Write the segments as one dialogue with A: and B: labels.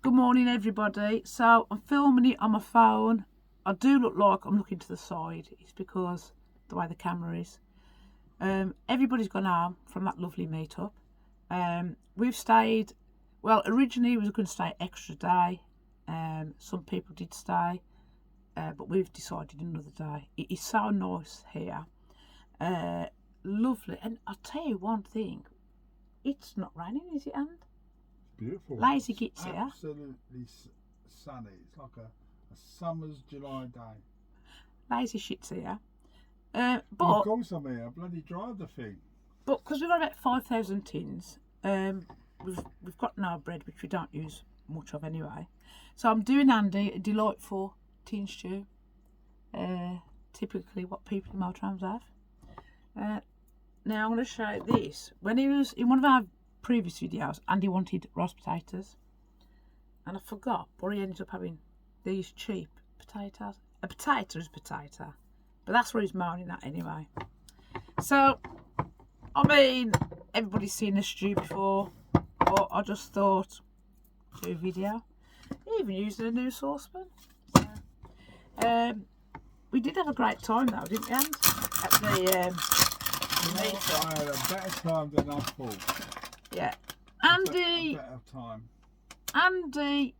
A: Good morning, everybody. So I'm filming it on my phone. I do look like I'm looking to the side. It's because the way the camera is. Everybody's gone home from that lovely meetup. We've stayed. Well, originally we was going to stay extra day. Some people did stay, but we've decided another day. It is so nice here. Lovely. And I'll tell you one thing. It's not raining, is it, And?
B: Beautiful.
A: Lazy gits here.
B: Absolutely sunny. It's like a summer's July day.
A: Lazy shits here.
B: But
A: But
B: of course I'm here. I bloody drive the thing.
A: But because we've got about 5,000 tins, we've got no bread, which we don't use much of anyway. So I'm doing Andy a delightful tin stew. Typically what people in Motrams have. Now I'm going to show you this. When he was in one of our previous videos, Andy wanted roast potatoes, and I forgot, but he ended up having these cheap potatoes. A potato is a potato, but that's what he's moaning at anyway. So, I mean, everybody's seen a stew before, but I just thought, do a video. Even using a new saucepan. So, we did have a great time though, didn't we, Anne? At the meetup.
B: I had a better time than I thought.
A: Yeah.
B: A better time.
A: Andy,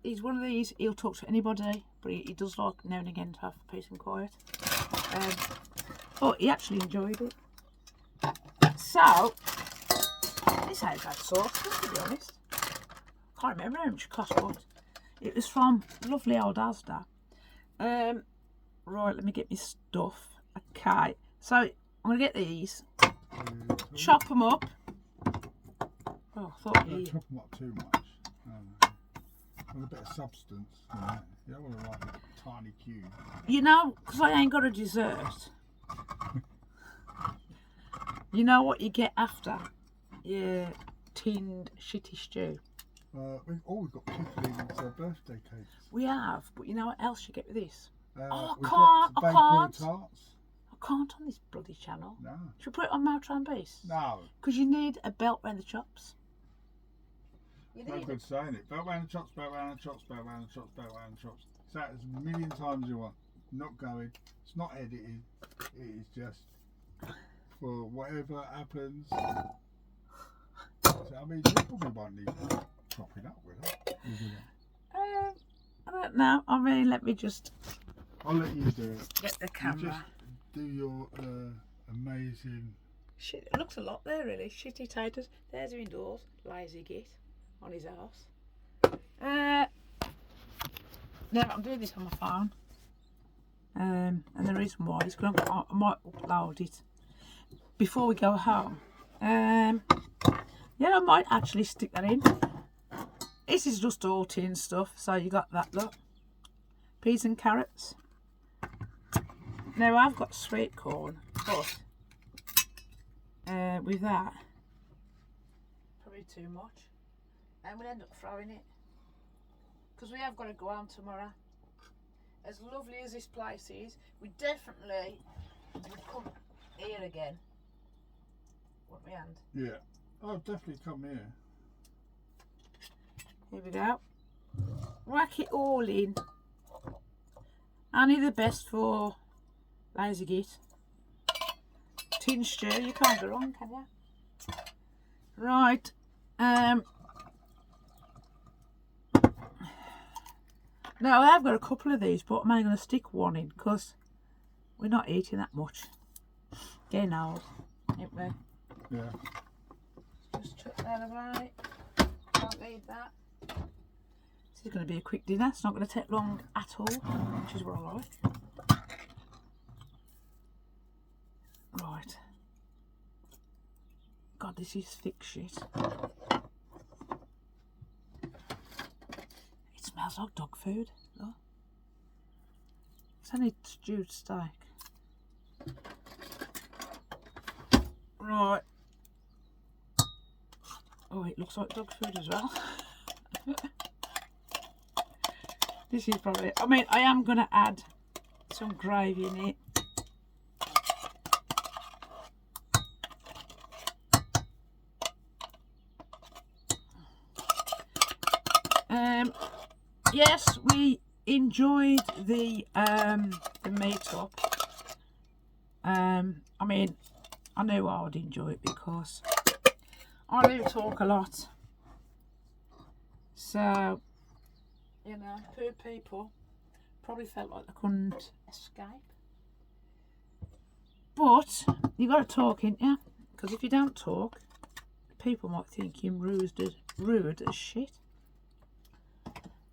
A: he's one of these, he'll talk to anybody, but he does like now and again to have peace and quiet. But he actually enjoyed it. So, this ain't bad sauce, to be honest. Can't remember how much it cost, but it was from lovely old Asda. Right, let me get my stuff. Okay, so I'm going to get these, chop them up. Oh, I thought
B: Don't chop them up too much. Want a bit of substance. You don't want to like a tiny cube.
A: You know, because I ain't got a dessert. You know what you get after your tinned shitty stew?
B: We've got pickling birthday cakes.
A: We have, but you know what else you get with this? I
B: we've
A: can't.
B: got bakery tarts.
A: I can't on this bloody channel.
B: No.
A: Should we put it on Maltran Base?
B: No.
A: Because you need a belt round the chops.
B: No good saying it. Belt round the chops, belt round the chops, belt round the chops, belt round the chops. Say it as a million times you want. Not going. It's not edited. It is just for whatever happens. So, I mean, you probably won't need chopping up with it.
A: I don't know. I mean, let me just.
B: I'll let you do it.
A: Get the camera.
B: You just do your amazing.
A: Shit, it looks a lot there, really. Shitty taters. There's her indoors. Lazy git on his arse. Now I'm doing this on my phone. And the reason why is because I might upload it before we go home. Yeah, I might actually stick that in. This is just all tin stuff, so you got that, look. Peas and carrots. Now I've got sweet corn, but with that, probably too much. And we'll end up throwing it. Because we have got to go home tomorrow. As lovely as this place is, we definitely would come here again. Wouldn't we, Hand?
B: Yeah. I'll definitely come here.
A: Here we go. Whack it all in. Only the best for lazy git. Tin stew, you can't go wrong, can you? Right. Now I have got a couple of these, but I'm only going to stick one in because we're not eating that much. Getting old, ain't we?
B: Yeah.
A: Just chuck that away. Don't need that. This is going to be a quick dinner. It's not going to take long at all, which is what I like. Right. God, this is thick shit. It smells like dog food. Look. It's only stewed steak. Right. Oh, it looks like dog food as well. This is probably, I mean, I am going to add some gravy in it. Yes, we enjoyed the meetup. I mean, I knew I would enjoy it because I do talk a lot. So, you know, poor people probably felt like they couldn't escape. But you got to talk, ain't you? Because if you don't talk, people might think you're rude as shit.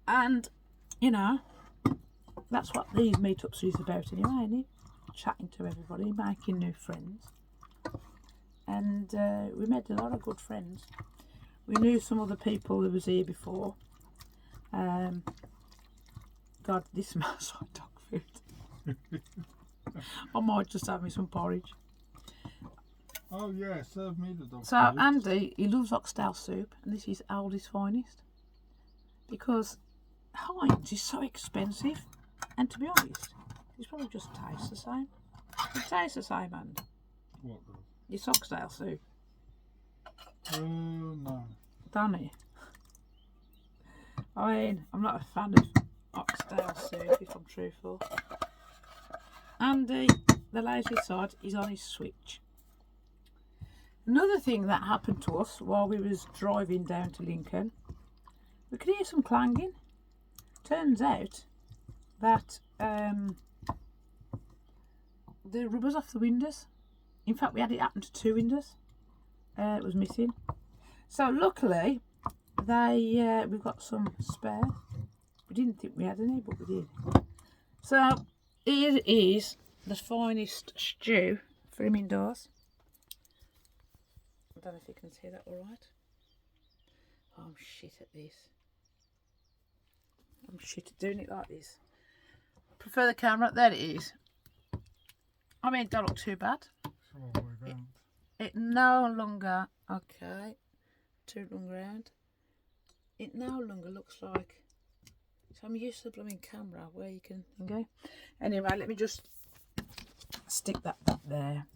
A: And, you know, that's what these meetups is about anyway, isn't it? Chatting to everybody, making new friends. And we made a lot of good friends. We knew some other people who was here before. God, this smells like dog food. I might just have me some porridge.
B: Oh yeah, serve me the dog
A: So
B: food.
A: Andy, he loves oxtail soup, and this is Aldi's finest. Because Heinz is so expensive, and to be honest, it's probably just tastes the same. It tastes the same, Andy.
B: What does?
A: It's oxtail soup.
B: No.
A: Don't it? I mean, I'm not a fan of oxtail soup, if I'm truthful. Andy, the lazy sod, is on his switch. Another thing that happened to us while we was driving down to Lincoln, we could hear some clanging. Turns out that the rubbers off the windows, in fact we had it happen to 2 windows, it was missing. So luckily we've got some spare. We didn't think we had any, but we did. So here is the finest stew for him indoors. I don't know if you can see that all right. Oh, I'm shit at this. I'm shit at doing it like this. Prefer the camera. There it is. I mean, it don't look too bad. It no longer, okay, turn around. It no longer looks like, so I'm used to the blooming camera where you can go. Anyway, let me just stick that back there.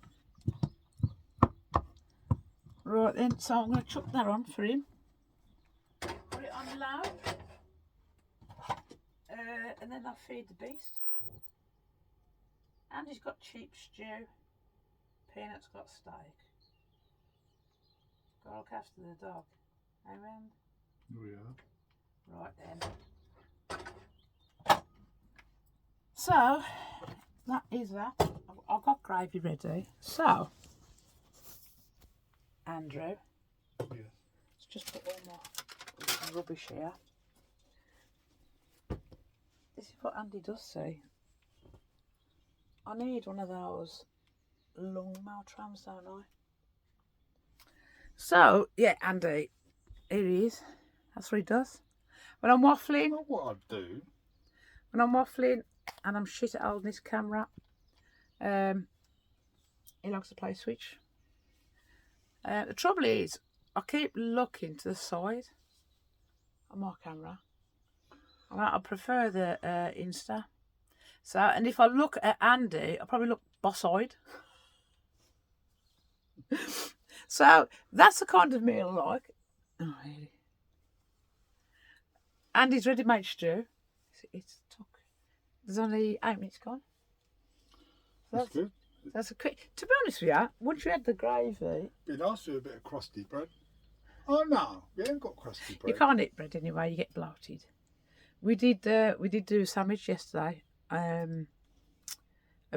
A: Right then, so I'm going to chuck that on for him. Put it on low. And then I'll feed the beast. And he's got cheap stew. Peanut's got steak. Got to look after the dog. Amen.
B: Oh yeah.
A: Right then. So, that is that. I've got gravy ready. So, Andrew.
B: Yes.
A: Let's just put all my rubbish here. This is what Andy does say. I need one of those long mouth trams, don't I? So, yeah, Andy, here he is. That's what he does. When I'm waffling,
B: Not what I'd do.
A: when I'm waffling and I'm shit at holding this camera, he likes to play Switch. The trouble is, I keep looking to the side on my camera. I prefer the Insta. So, and if I look at Andy, I probably look boss-eyed. So that's the kind of meal I like. Oh, really? Andy's ready-made stew. It's took. There's only 8 minutes gone. So
B: That's good.
A: That's a quick. To be honest with you, once you had the gravy,
B: Be nice to do a bit of crusty bread. Oh no, we ain't got crusty bread.
A: you can't eat bread anyway. You get bloated. We did do a sandwich yesterday. A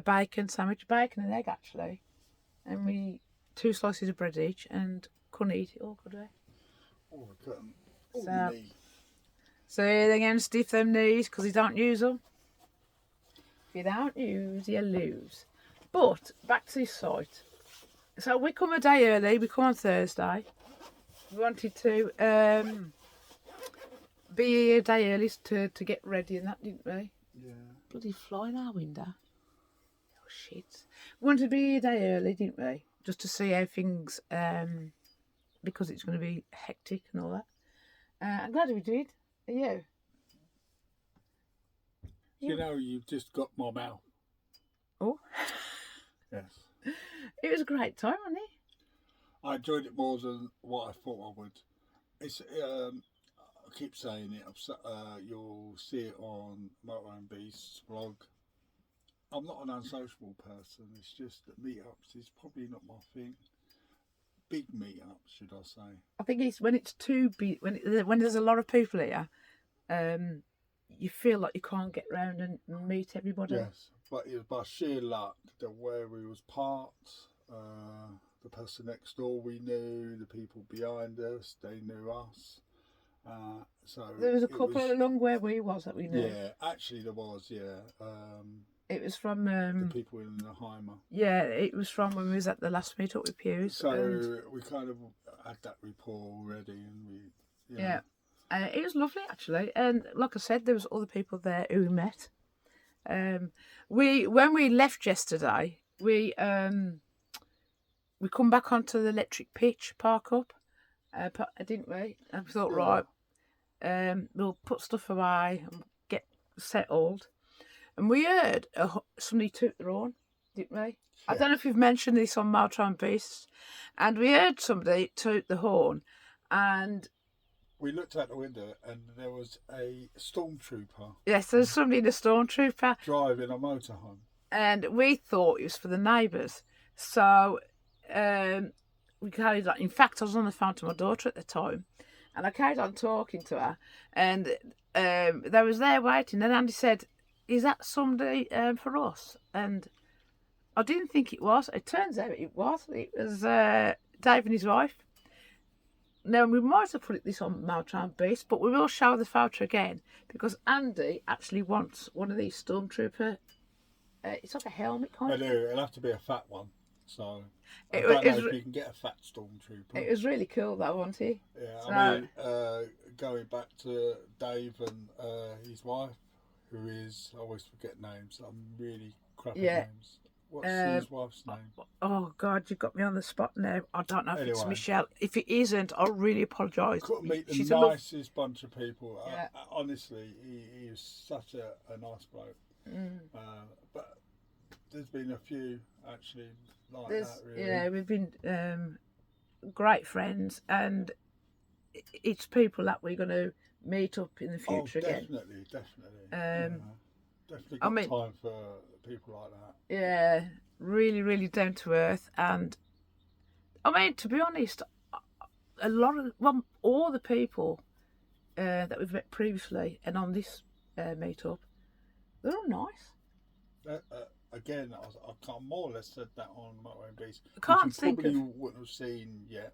A: bacon sandwich, bacon and egg actually, and we 2 slices of bread each, and couldn't eat it all, could we?
B: Oh, I couldn't. Oh,
A: So-
B: the knee.
A: So they're going to stiff them knees because you don't use them. If you don't use, you lose. But back to this site. So we come a day early. We come on Thursday. We wanted to be here a day early to get ready and that, didn't we?
B: Yeah.
A: Bloody fly in our window. Oh shit. We wanted to be here a day early, didn't we? Just to see how things, because it's going to be hectic and all that. I'm glad we did. Are you?
B: You know, you've just got my mouth.
A: Oh.
B: Yes.
A: It was a great time, wasn't it?
B: I enjoyed it more than what I thought I would. It's keep saying it. You'll see it on Motorway and Beast's vlog. I'm not an unsociable person. It's just that meetups is probably not my thing. Big meetups, should I say?
A: I think it's when it's too big, when there's a lot of people here, you feel like you can't get round and meet everybody.
B: Yes, but it was by sheer luck that where we was parked, the person next door we knew, the people behind us, they knew us. So
A: there was a couple along where we was that we knew.
B: Yeah, actually there was. Yeah.
A: It was from
B: the people in the Heimer.
A: Yeah, it was from when we was at the last meetup with Piers.
B: So we kind of had that rapport already, and we
A: it was lovely actually. And like I said, there was other people there who we met. When we left yesterday, we come back onto the electric pitch park up, didn't we? And we thought, right, we'll put stuff away and get settled. And we heard somebody toot their horn, didn't we? Yeah. I don't know if you've mentioned this on Motorway and Beasts. And we heard somebody toot the horn, and
B: we looked out the window and there was a stormtrooper.
A: Yes, there was somebody in a stormtrooper.
B: Driving a motorhome.
A: And we thought it was for the neighbours. So we carried on. In fact, I was on the phone to my daughter at the time. And I carried on talking to her. And they was there waiting. And Andy said, is that somebody for us? And I didn't think it was. It turns out it was. It was Dave and his wife. Now, we might have put this on Motorway and Beast, but we will show the photo again because Andy actually wants one of these stormtrooper. It's like a helmet kind of.
B: I do. It'll have to be a fat one. So I don't know if you can get a fat stormtrooper.
A: It was really cool, though, wasn't it?
B: Yeah, so, I mean, going back to Dave and his wife, who is, I always forget names. I'm really crap at names. What's his wife's name?
A: Oh, God, you got me on the spot now. I don't know if it's Michelle. If it isn't, I'll really apologise.
B: Couldn't meet the nicest bunch of people.
A: Yeah.
B: Honestly, he is such a nice bloke. But there's been a few, actually, like that, really.
A: Yeah, we've been great friends, and it's people that we're going to meet up in the future again.
B: Definitely. Definitely got time for people like that.
A: Yeah, really, really down to earth. And I mean, to be honest, all the people that we've met previously and on this meetup, they're all nice.
B: Again, I can't more or less said that on Motorway and Beast.
A: I can't think
B: probably wouldn't have seen yet.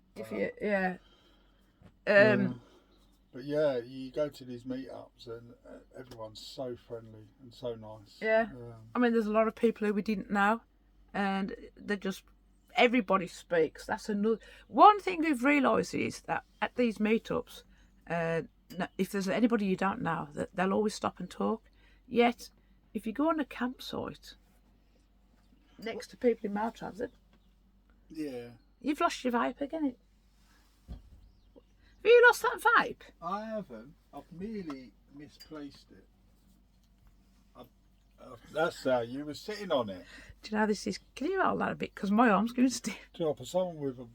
B: But yeah, you go to these meetups and everyone's so friendly and so nice.
A: Yeah. I mean, there's a lot of people who we didn't know, and everybody speaks. That's another one thing we've realised is that at these meetups, if there's anybody you don't know, that they'll always stop and talk. Yet, if you go on a campsite next to people in mail transit, you've lost your vape again. Have you lost that vape?
B: I haven't. I've merely misplaced it. That's how you were sitting on it.
A: Do you know this is? Can you hold that a bit? Because my arm's going stiff.
B: Do you know, for someone with a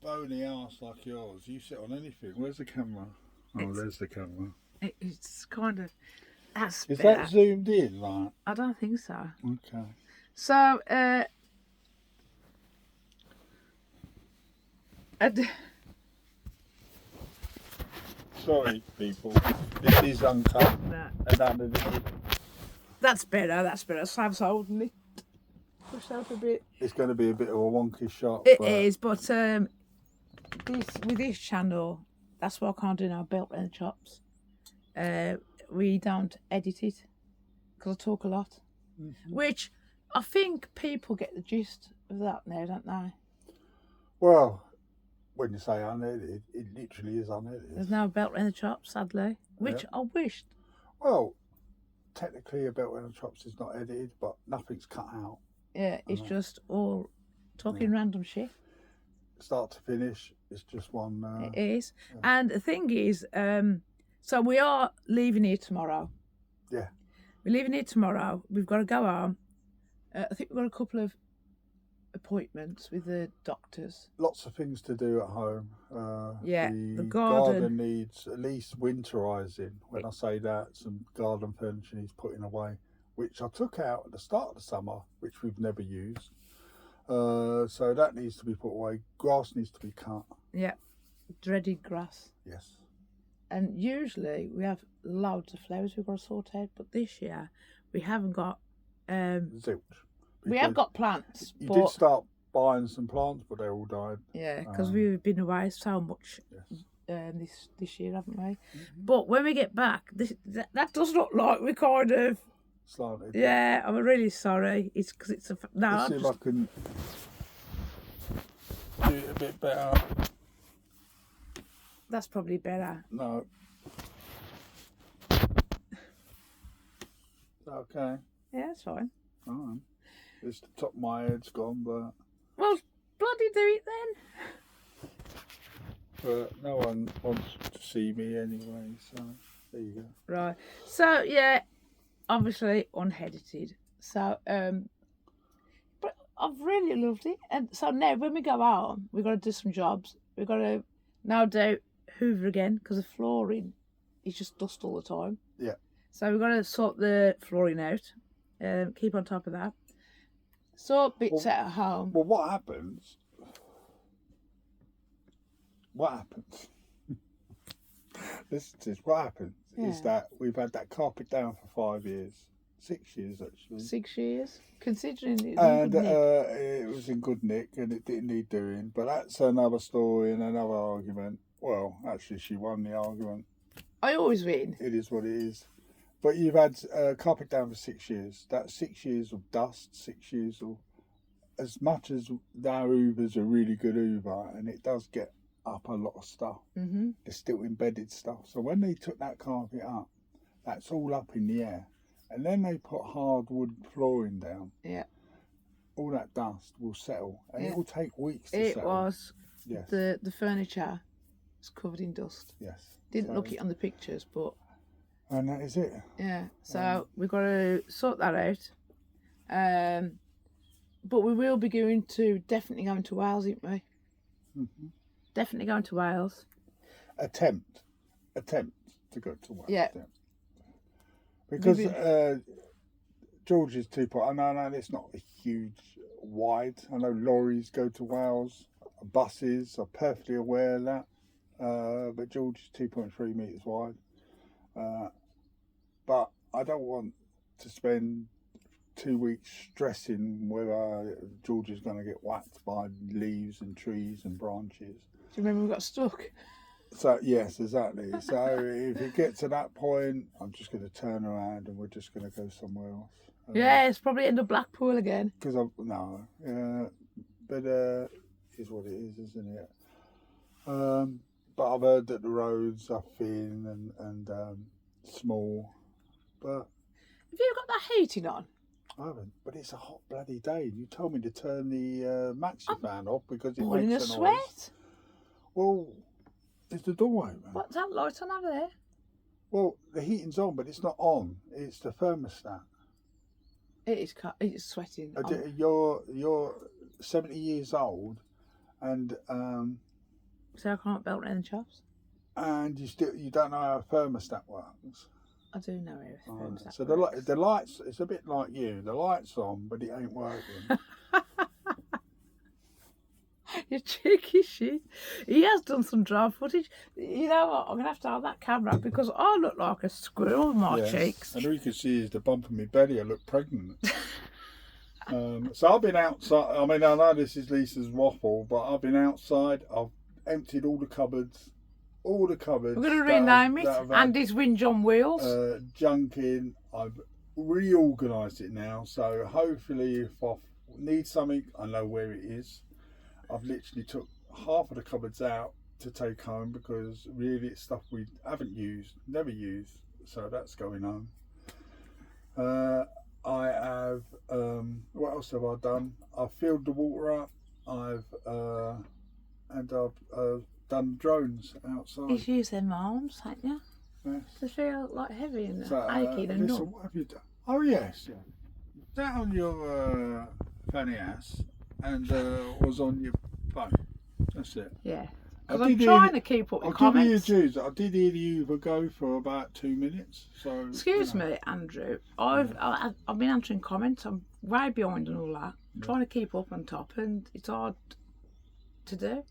B: bony ass like yours, you sit on anything. Where's the camera? Oh, there's the camera.
A: It's kind of.
B: Is that zoomed in, like?
A: I don't think so.
B: Okay.
A: So, sorry, people. This is uncut. And that's better. Sam's holding it. Push out a bit.
B: It's going to be a bit of a wonky shot.
A: It is, but with this channel, that's why I can't do now. Belt and chops. We don't edit it because I talk a lot, which I think people get the gist of that now, don't they?
B: Well, when you say unedited, it literally is unedited.
A: There's no belt and chops, sadly, which I wished.
B: Well, technically a belt and chops is not edited, but nothing's cut out.
A: Yeah, it's just all talking random shit.
B: Start to finish, it's just one.
A: It is, and the thing is, so we are leaving here tomorrow.
B: Yeah. We're
A: leaving here tomorrow. We've got to go home. I think we've got a couple of appointments with the doctors.
B: Lots of things to do at home.
A: The
B: The
A: garden
B: needs at least winterising. When I say that, some garden furniture needs putting away, which I took out at the start of the summer, which we've never used. So that needs to be put away. Grass needs to be cut.
A: Yeah, dreaded grass.
B: Yes.
A: And usually we have loads of flowers we've got to sort out, but this year we haven't got.
B: Zilch.
A: We have got plants.
B: You
A: but,
B: did start buying some plants, but they all died.
A: Yeah, because we've been away so much this year, haven't we?
B: Mm-hmm.
A: But when we get back, that does look like we kind of
B: Slanted.
A: Yeah, I'm really sorry. It's because it's a no.
B: Let's see if I can do it a bit better.
A: That's probably better.
B: No. Okay.
A: Yeah, that's fine.
B: Alright. It's the top of my head's gone, but
A: Well, bloody do it then.
B: no one wants to see me anyway, so there you go.
A: Right. So yeah, obviously unedited. So but I've really loved it. And so now when we go home, we've got to do some jobs. We've got to now do Hoover again because the flooring is just dust all the time.
B: Yeah.
A: So we've got to sort the flooring out. Keep on top of that. Sort bits out at home.
B: Well, what happens? What happens is that we've had that carpet down for 5 years. 6 years, actually.
A: 6 years? Considering it
B: was in good nick and it didn't need doing. But that's another story and another argument. Well, actually, she won the argument.
A: I always win.
B: It is what it is. But you've had carpet down for 6 years. That's 6 years of dust, 6 years of... As much as our Uber's a really good Uber, and it does get up a lot of stuff, there's still embedded stuff. So when they took that carpet up, that's all up in the air. And then they put hardwood flooring down. Yeah. All that dust will settle, and it will take weeks to settle.
A: It was.
B: Yes.
A: The furniture was covered in dust.
B: Yes.
A: Didn't look it on the pictures, but...
B: And that is it.
A: Yeah, so we've got to sort that out. But we will be definitely going to Wales, aren't we? Mm-hmm. Definitely going to Wales.
B: Attempt to go to Wales.
A: Yeah.
B: Because George's 2 point. I know it's not a huge wide. I know lorries go to Wales, buses are perfectly aware of that. But George's 2.3 metres wide. But I don't want to spend 2 weeks stressing whether George is going to get whacked by leaves and trees and branches.
A: Do you remember we got stuck?
B: So yes, exactly. So if it gets to that point, I'm just going to turn around and we're just going to go somewhere else.
A: It's probably end up Blackpool again.
B: But is what it is, isn't it? But I've heard that the roads are thin and small. But
A: have you got that heating on?
B: I haven't, but it's a hot bloody day. You told me to turn the maxi fan off because it
A: boiling
B: makes
A: a
B: a
A: sweat.
B: noise. Well, it's the door open.
A: What's that light on over there?
B: Well, the heating's on, but it's not on. It's the thermostat.
A: It is. It's sweating.
B: You're 70 years old, and
A: so I can't belt round the chops.
B: And you don't know how a thermostat works.
A: I do know how a thermostat
B: So
A: works.
B: the lights, it's a bit like you. The light's on, but it ain't working.
A: You cheeky shit. He has done some drone footage. You know what? I'm going to have to have that camera because I look like a squirrel with my cheeks.
B: And all you can see is the bump of my belly. I look pregnant. So I've been outside. I mean, I know this is Lisa's waffle, but I've been outside. I've emptied all the cupboards. We're going to
A: rename it. Andy's Whinge on Wheels.
B: Junk in. I've reorganised it now. So hopefully if I need something, I know where it is. I've literally took half of the cupboards out to take home because really it's stuff we haven't used, never used. So that's going home. I have, what else have I done? I've filled the water up. I've done drones outside.
A: You've used them arms, haven't you?
B: Yes.
A: They feel like heavy and achy and
B: listen, what have you done? Oh yes, yeah. That on your fanny ass. and was on your phone. That's it.
A: Yeah.
B: I
A: Because I'm
B: did
A: trying
B: hear-
A: to keep up
B: I'll
A: with
B: give you
A: comments.
B: dues. I did hear you go for about 2 minutes. So
A: Excuse me, Andrew. I've been answering comments. I'm way behind and all that. I'm trying to keep up on top, and it's hard to do.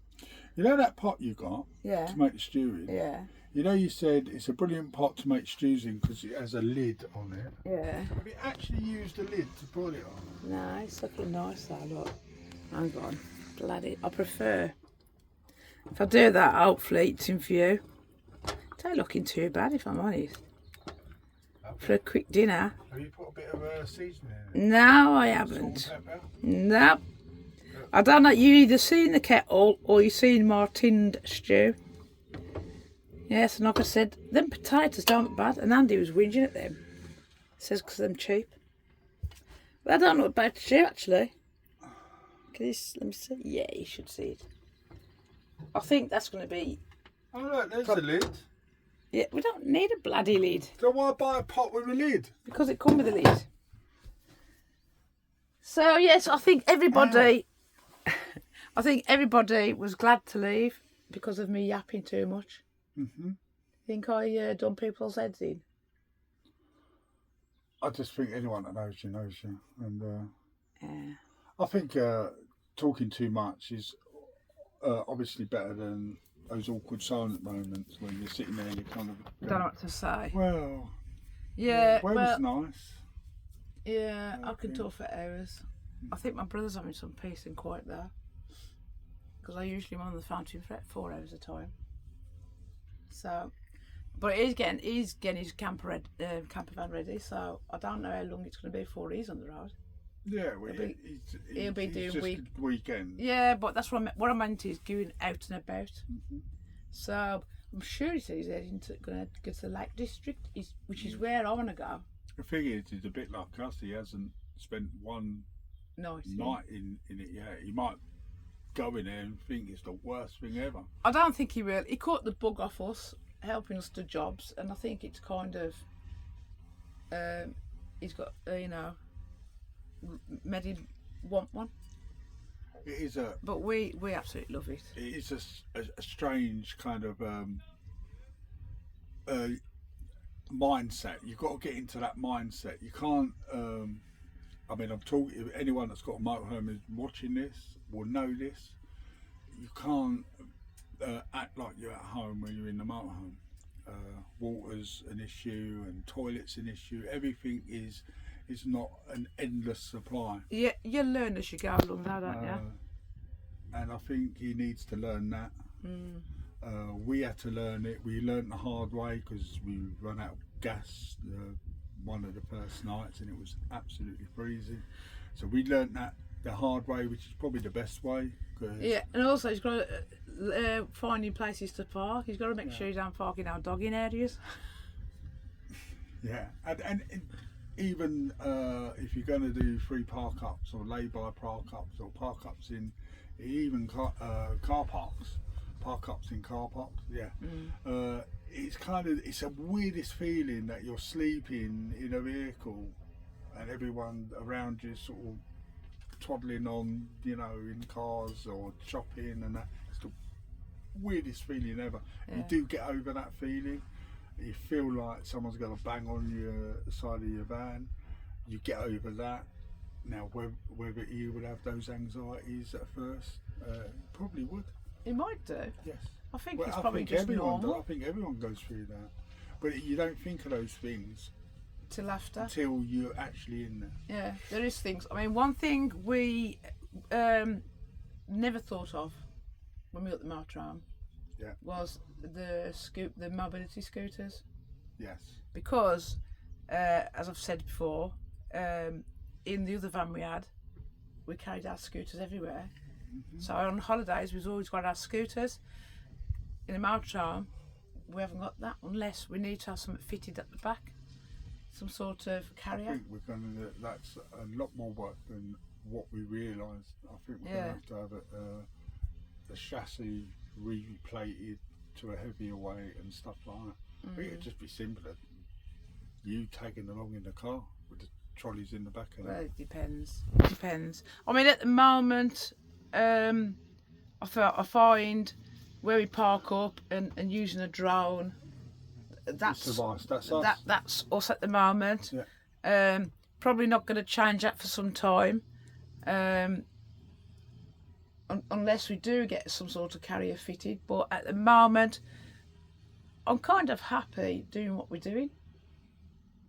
B: You know that pot you got
A: Yeah.
B: to make the stew in?
A: Yeah.
B: You know you said it's a brilliant pot to make stews in because it has a lid on it.
A: Yeah.
B: Have you actually used a lid to put it on?
A: No, it's looking nice though, look. Hang on. Bloody, I prefer. If I do that, hopefully it's in view. It ain't looking too bad if I'm honest. For a quick dinner.
B: Have you put a bit of seasoning in it?
A: No, I
B: Salt
A: haven't.
B: and pepper?
A: No. I don't know, you either seen the kettle or you seen my tinned stew. Yes, and like I said, them potatoes don't look bad, and Andy was whinging at them. Says because they're cheap. But I don't look bad stew actually. Let me see. Yeah, you should see it. I think that's going to be...
B: Oh look, there's a lid.
A: Yeah, we don't need a bloody lid.
B: So why buy a pot with a lid?
A: Because it comes with a lid. So yes, I think everybody... I think everybody was glad to leave because of me yapping too much.
B: Mm-hmm.
A: Think I done people's heads in?
B: I just think anyone that knows you knows you. And
A: Yeah.
B: I think talking too much is obviously better than those awkward silent moments when you're sitting there and you're kind of
A: Don't know what to say.
B: well,
A: Yeah,
B: well,
A: well,
B: it's nice.
A: yeah, I can
B: Okay.
A: talk for hours. I think my brother's having some peace and quiet there. Because I usually am on the phone to him for 4 hours a time. So, but he's getting his camper van ready. So I don't know how long it's going to be before he's on the road.
B: Yeah, well,
A: he'll be doing
B: just weekends.
A: Yeah, but that's what I meant is going out and about.
B: Mm-hmm.
A: So I'm sure he says he's heading going to go to the Lake District, which is where I want to go.
B: The thing is, he's a bit like us. He hasn't spent one night in it yet. He might go in there and think it's the worst thing ever.
A: I don't think he will. He caught the bug off us, helping us to jobs, and I think it's kind of he's got made him want one.
B: It is a.
A: But we absolutely love it.
B: It is a strange kind of mindset. You've got to get into that mindset. You can't. I mean, I'm talking. Anyone that's got a motorhome is watching this will know this. You can't act like you're at home when you're in the motorhome. Water's an issue and toilets an issue. Everything is not an endless supply.
A: Yeah, you learn as you go along, though, don't you?
B: And I think he needs to learn that. We had to learn it. We learned the hard way because we ran out of gas one of the first nights and it was absolutely freezing. So we learned that the hard way, which is probably the best way.
A: Yeah, and also he's got to finding places to park. He's got to make sure he don't park in our dogging areas.
B: Yeah, and even if you're going to do free park ups or lay-by park ups or park ups in even car parks, park ups in car parks, it's a weirdest feeling that you're sleeping in a vehicle and everyone around you sort of toddling on, in cars or shopping and that. It's the weirdest feeling ever. Yeah. You do get over that feeling. You feel like someone's going to bang on the side of your van. You get over that. Now, whether you would have those anxieties at first, probably would.
A: It might do.
B: Yes.
A: I think it's probably just normal.
B: I think everyone goes through that. But you don't think of those things
A: till after.
B: Until you're actually in there. Yeah,
A: there is things. I mean, one thing we never thought of when we got the motorhome was the mobility scooters.
B: Yes.
A: Because, as I've said before, in the other van we carried our scooters everywhere. Mm-hmm. So on holidays we've always got our scooters. In a motorhome we haven't got that unless we need to have something fitted at the back, some sort of carrier.
B: I think that's a lot more work than what we realised. I think we're going to have a chassis replated to a heavier weight and stuff like that. I think it'd just be simpler. You tagging along in the car with the trolleys in the back of
A: Well,
B: that.
A: it depends. It depends. I mean, at the moment, I find where we park up and using a drone. That's
B: That's us.
A: That's us at the moment.
B: Yeah.
A: Probably not going to change that for some time, unless we do get some sort of carrier fitted. But at the moment, I'm kind of happy doing what we're doing.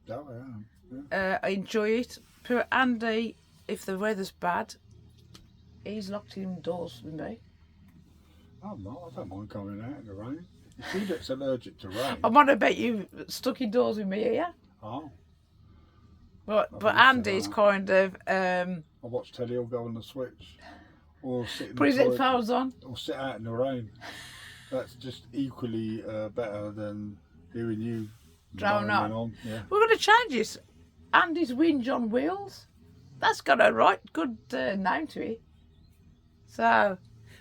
B: Oh, I am. Yeah.
A: I enjoy it. Poor Andy, if the weather's bad, he's locked indoors with me.
B: I'm not. I don't mind going out in the rain. She gets allergic to rain.
A: I'm on about you stuck indoors with me here.
B: Oh.
A: But Andy's kind of
B: I watch telly or go on the switch, or sit in
A: put his
B: the toilet,
A: headphones on.
B: or sit out in the rain. That's just equally better than hearing you
A: Drone on.
B: Yeah.
A: We're going to change this. Andy's Whinge on Wheels. That's got a right good name to it. So,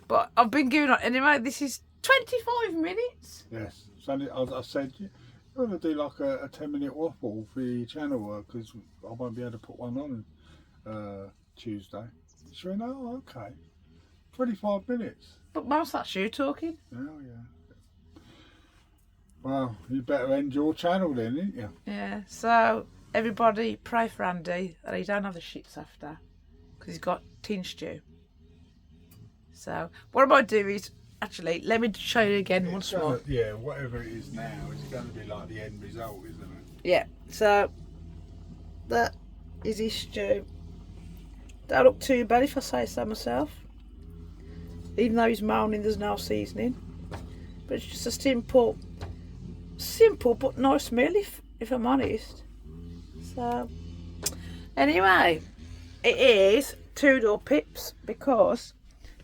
A: but I've been giving up anyway. This is 25 minutes.
B: Yes. So I said, you want to do like a 10-minute waffle for your channel work, because I won't be able to put one on Tuesday. She went, oh, okay. 25 minutes.
A: But most that's you talking.
B: Oh, yeah. Well, you better end your channel then, didn't you?
A: Yeah. So everybody pray for Andy that he don't have the shits after, because he's got tin stew. So what I might do is, actually, let me show you again once more.
B: Yeah, whatever it is now, it's going to be like the end result, isn't it?
A: Yeah. So that is his stew. Don't look too bad if I say so myself. Even though he's moaning there's no seasoning. But it's just a simple but nice meal if I'm honest. So anyway, it is 2-door pips, because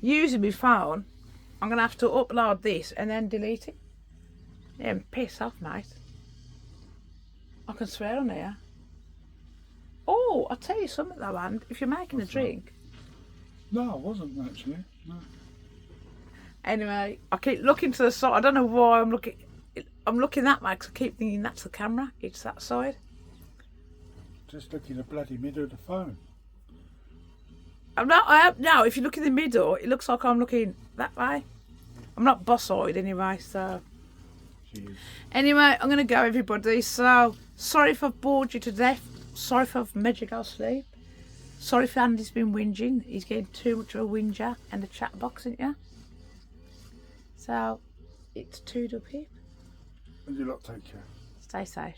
A: using my phone I'm gonna have to upload this and then delete it. Yeah, piss off, mate. I can swear on here. Oh, I'll tell you something though, and if you're making a drink.
B: No, I wasn't actually. No.
A: Anyway, I keep looking to the side. I don't know why I'm looking. I'm looking that way because I keep thinking that's the camera. It's that side.
B: Just look in the bloody middle of the phone.
A: I'm not. No, if you look in the middle, it looks like I'm looking that way. I'm not boss-eyed anyway, so.
B: Jeez.
A: Anyway, I'm gonna go, everybody. So sorry if I've bored you to death. Sorry if I've made you go sleep. Sorry if Andy's been whinging. He's getting too much of a whinger in the chat box, isn't ya? So it's 2-door pip.
B: And you lot take care.
A: Stay safe.